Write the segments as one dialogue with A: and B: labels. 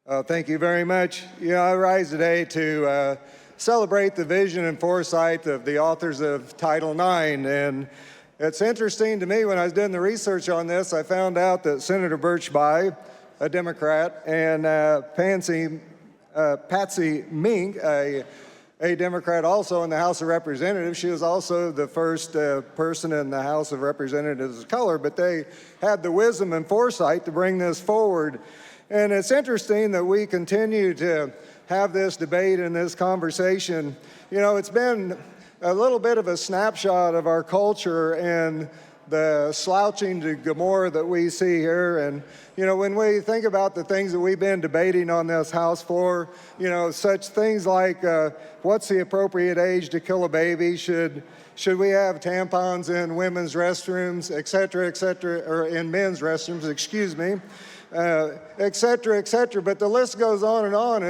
A: Thank you very much. I rise today to celebrate the vision and foresight of the authors of Title IX. And it's interesting to me, when I was doing the research on this, I found out that Senator Birchby, a Democrat, and Patsy Mink, a Democrat also in the House of Representatives. She was also the first person in the House of Representatives of color, but they had the wisdom and foresight to bring this forward. And it's interesting that we continue to have this debate and this conversation. It's been a little bit of a snapshot of our culture and the slouching to Gomorrah that we see here. And, when we think about the things that we've been debating on this House floor, such things like what's the appropriate age to kill a baby? Should we have tampons in women's restrooms, et cetera, or in men's restrooms, excuse me, et cetera, et cetera. But the list goes on and on.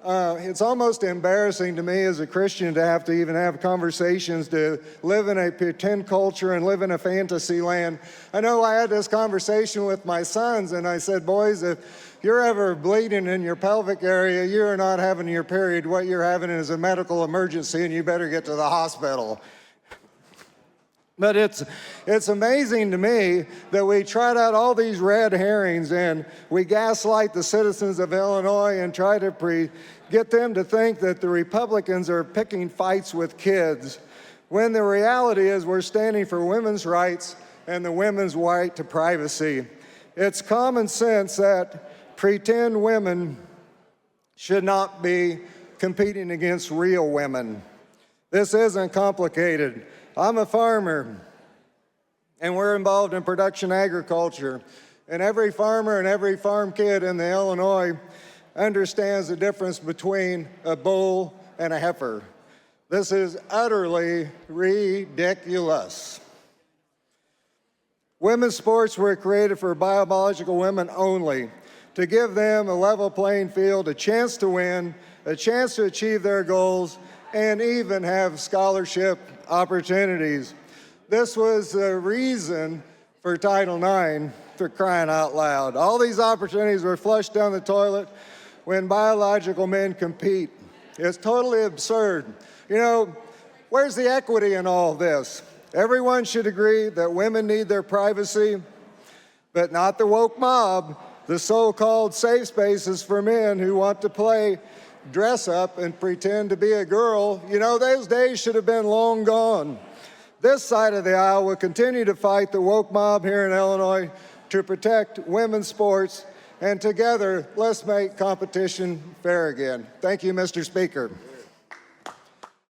A: It's almost embarrassing to me as a Christian to have to even have conversations, to live in a pretend culture and live in a fantasy land. I know I had this conversation with my sons, and I said, boys, if you're ever bleeding in your pelvic area, you're not having your period. What you're having is a medical emergency, and you better get to the hospital. But it's amazing to me that we trot out all these red herrings and we gaslight the citizens of Illinois and try to get them to think that the Republicans are picking fights with kids, when the reality is we're standing for women's rights and the women's right to privacy. It's common sense that pretend women should not be competing against real women. This isn't complicated. I'm a farmer, and we're involved in production agriculture. And every farmer and every farm kid in Illinois understands the difference between a bull and a heifer. This is utterly ridiculous. Women's sports were created for biological women only, to give them a level playing field, a chance to win, a chance to achieve their goals, and even have scholarship opportunities. This was the reason for Title IX, for crying out loud. All these opportunities were flushed down the toilet when biological men compete. It's totally absurd. Where's the equity in all this? Everyone should agree that women need their privacy, but not the woke mob, the so-called safe spaces for men who want to dress up and pretend to be a girl. Those days should have been long gone. This side of the aisle will continue to fight the woke mob here in Illinois to protect women's sports, and together, let's make competition fair again. Thank you, Mr. Speaker.